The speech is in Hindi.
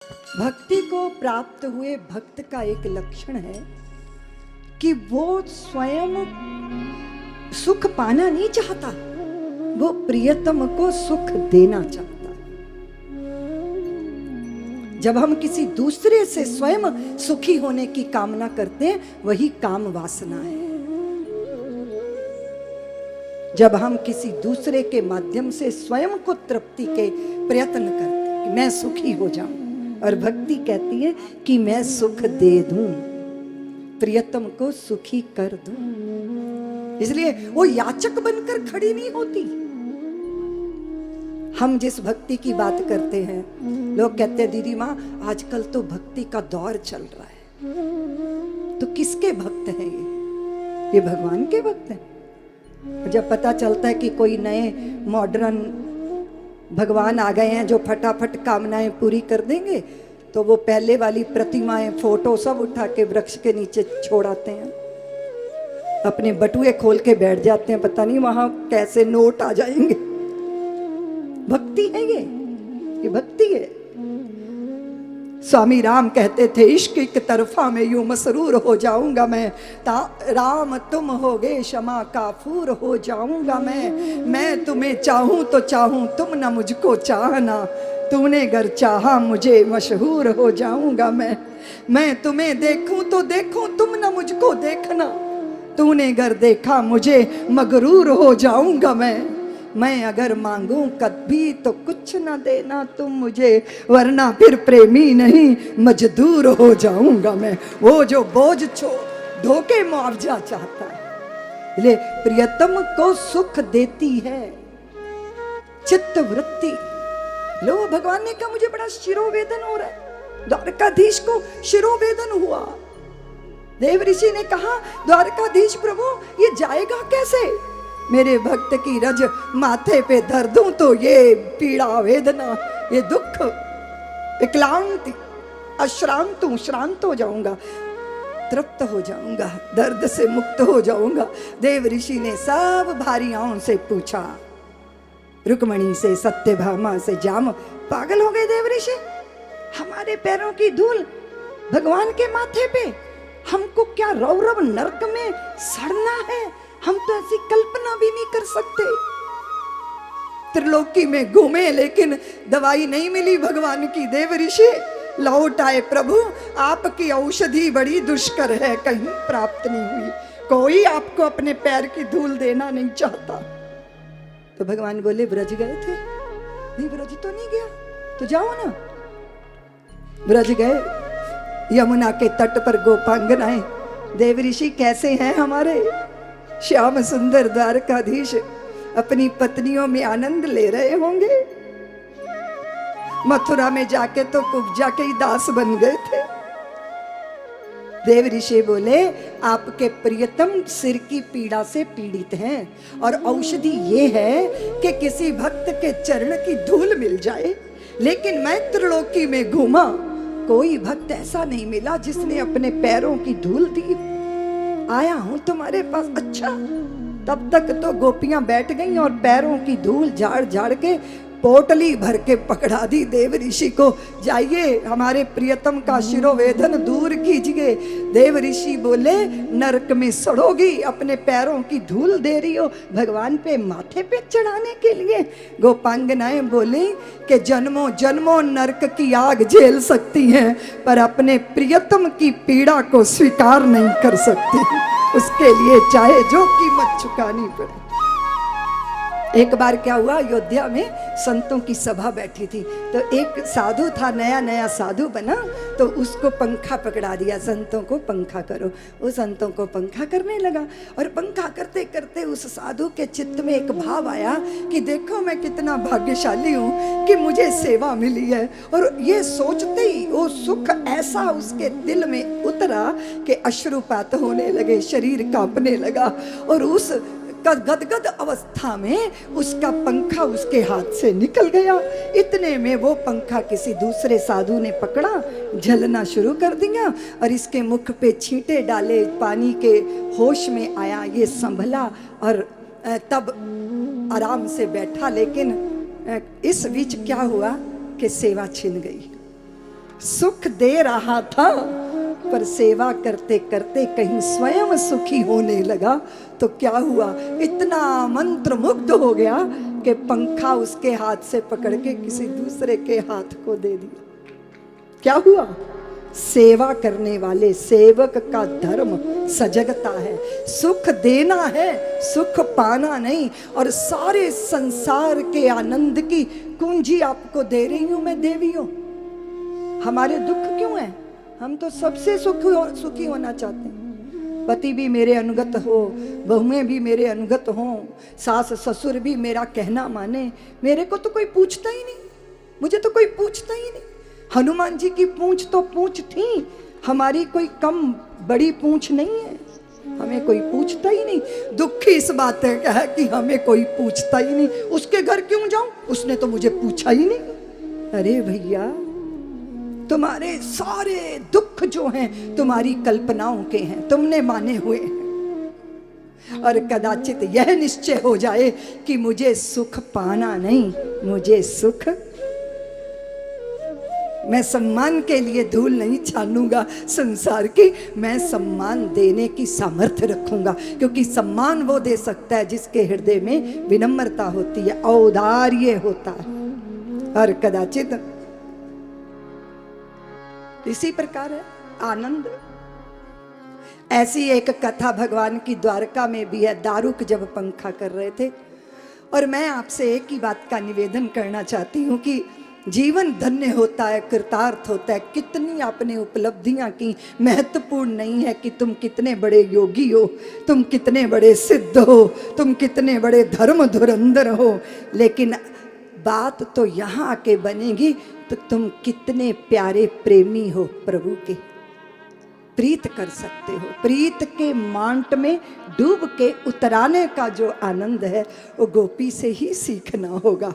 भक्ति को प्राप्त हुए भक्त का एक लक्षण है कि वो स्वयं सुख पाना नहीं चाहता, वो प्रियतम को सुख देना चाहता। जब हम किसी दूसरे से स्वयं सुखी होने की कामना करते हैं, वही काम वासना है। जब हम किसी दूसरे के माध्यम से स्वयं को तृप्ति के प्रयत्न करते हैं कि मैं सुखी हो जाऊं, और भक्ति कहती है कि मैं सुख दे दूं, प्रियतम को सुखी कर दूं। इसलिए वो याचक बनकर खड़ी नहीं होती। हम जिस भक्ति की बात करते हैं, लोग कहते हैं दीदी माँ आजकल तो भक्ति का दौर चल रहा है। तो किसके भक्त हैं ये भगवान के भक्त हैं। जब पता चलता है कि कोई नए मॉडर्न भगवान आ गए हैं जो फटाफट कामनाएं पूरी कर देंगे, तो वो पहले वाली प्रतिमाएं फोटो सब उठा के वृक्ष के नीचे छोड़ आते हैं, अपने बटुए खोल के बैठ जाते हैं, पता नहीं वहां कैसे नोट आ जाएंगे। भक्ति है ये भक्ति है। स्वामी राम कहते थे इश्क एक तरफा में यूं मसरूर हो जाऊंगा मैं, राम तुम होगे क्षमा काफूर हो जाऊंगा मैं तुम्हें चाहूं तो चाहूं तुम न मुझको चाहना, तूने गर चाहा मुझे मशहूर हो जाऊंगा मैं तुम्हें देखूं तो देखूं तुम न मुझको देखना, तूने गर देखा मुझे मगरूर हो जाऊंगा मैं अगर मांगूं कभी तो कुछ ना देना तुम मुझे, वरना फिर प्रेमी नहीं मजदूर हो जाऊंगा मैं। वो जो बोझ ढो के मुआवजा चाहता है, इसलिए प्रियतम को सुख देती है चित्त वृत्ति। लो भगवान ने कहा मुझे बड़ा शिरोवेदन हो रहा है। द्वारकाधीश को शिरोवेदन हुआ। देव ऋषि ने कहा द्वारकाधीश प्रभु ये जाएगा कैसे, मेरे भक्त की रज माथे पे धर दूं तो ये पीड़ा वेदना ये दुख विकलांति श्रांत हो जाऊंगा, तृप्त हो जाऊंगा, दर्द से मुक्त हो जाऊंगा। देव ऋषि ने सब भारियाओं से पूछा, रुक्मणी से सत्यभामा से जाम, पागल हो गए देव ऋषि, हमारे पैरों की धूल भगवान के माथे पे, हमको क्या रौरव नरक में सड़ना है, हम तो ऐसी कल्पना भी नहीं कर सकते। त्रिलोकी में घूमे लेकिन दवाई नहीं मिली भगवान की। देव ऋषि लौट आए, प्रभु आपकी औषधि बड़ी दुष्कर है, कहीं प्राप्त नहीं हुई, कोई आपको अपने पैर की धूल देना नहीं चाहता। तो भगवान बोले ब्रज गए थे, नहीं ब्रज तो नहीं गया, तो जाओ ना। ब्रज गए, यमुना के तट पर गोपांगनाएं, देव ऋषि कैसे हैं हमारे श्याम सुंदर द्वारकाधीश, अपनी पत्नियों में आनंद ले रहे होंगे। मथुरा में जाके तो कुब्जा के ही दास बन गए थे। देव ऋषि बोले आपके प्रियतम सिर की पीड़ा से पीड़ित हैं, और औषधि ये है कि किसी भक्त के चरण की धूल मिल जाए। लेकिन मैं त्रिलोकी में घूमा, कोई भक्त ऐसा नहीं मिला जिसने अपने पैरों की धूल दी। आया हूं तुम्हारे पास। अच्छा, तब तक तो गोपियां बैठ गईं और पैरों की धूल झाड़ झाड़ के पोटली भर के पकड़ा दी देव ऋषि को, जाइए हमारे प्रियतम का शिरोवेदन दूर कीजिए। देव ऋषि बोले नरक में सड़ोगी, अपने पैरों की धूल दे रही हो भगवान पे माथे पे चढ़ाने के लिए। गोपांगनाएं बोली कि जन्मों जन्मों नरक की आग झेल सकती हैं, पर अपने प्रियतम की पीड़ा को स्वीकार नहीं कर सकती, उसके लिए चाहे जो कीमत चुकानी पड़े। एक बार क्या हुआ, अयोध्या में संतों की सभा बैठी थी, तो एक साधु था, नया नया साधु बना, तो उसको पंखा पकड़ा दिया, संतों को पंखा करो। वो संतों को पंखा करने लगा, और पंखा करते करते उस साधु के चित्त में एक भाव आया कि देखो मैं कितना भाग्यशाली हूँ कि मुझे सेवा मिली है। और ये सोचते ही वो सुख ऐसा उसके दिल में उतरा कि अश्रुपात होने लगे, शरीर कांपने लगा, और उस गदगद अवस्था में उसका पंखा उसके हाथ से निकल गया। इतने में वो पंखा किसी दूसरे साधु ने पकड़ा, झलना शुरू कर दिया, और इसके मुख पे छींटे डाले, पानी के होश में आया, ये संभला और तब आराम से बैठा। लेकिन इस बीच क्या हुआ कि सेवा छिन गई। सुख दे रहा था, पर सेवा करते करते कहीं स्वयं सुखी होने लगा तो क्या हुआ, इतना मंत्र मुग्ध हो गया कि पंखा उसके हाथ से पकड़ के किसी दूसरे के हाथ को दे दिया। क्या हुआ? सेवा करने वाले सेवक का धर्म सजगता है। सुख देना है, सुख पाना नहीं। और सारे संसार के आनंद की कुंजी आपको दे रही हूं मैं, देवी हूं। हमारे दुख क्यों है? हम तो सबसे सुखी होना चाहते हैं। पति भी मेरे अनुगत हो, बहुएं भी मेरे अनुगत हो, सास ससुर भी मेरा कहना माने। मेरे को तो कोई पूछता ही नहीं, मुझे तो कोई पूछता ही नहीं। हनुमान जी की पूंछ तो पूंछ थी, हमारी कोई कम बड़ी पूंछ नहीं है, हमें कोई पूछता ही नहीं। दुख इस बात है कि हमें कोई पूछता ही नहीं। उसके घर क्यों जाऊं, उसने तो मुझे पूछा ही नहीं। अरे भैया, तुम्हारे सारे दुख जो हैं तुम्हारी कल्पनाओं के हैं, तुमने माने हुए हैं। और कदाचित यह निश्चय हो जाए कि मुझे सुख पाना नहीं, मुझे सुख, मैं सम्मान के लिए धूल नहीं छानूंगा संसार की, मैं सम्मान देने की सामर्थ्य रखूंगा। क्योंकि सम्मान वो दे सकता है जिसके हृदय में विनम्रता होती है, औदार्य होता है। और कदाचित इसी प्रकार है आनंद। ऐसी एक कथा भगवान की द्वारका में भी है। दारुक जब पंखा कर रहे थे, और मैं आपसे एक ही बात का निवेदन करना चाहती हूँ कि जीवन धन्य होता है, कृतार्थ होता है। कितनी आपने उपलब्धियां की, महत्वपूर्ण नहीं है कि तुम कितने बड़े योगी हो, तुम कितने बड़े सिद्ध हो, तुम कितने बड़े धर्म धुरंधर हो। लेकिन बात तो यहाँ आके बनेगी तो तुम कितने प्यारे प्रेमी हो प्रभु के, प्रीत कर सकते हो। प्रीत के मांट में डूब के उतराने का जो आनंद है वो गोपी से ही सीखना होगा।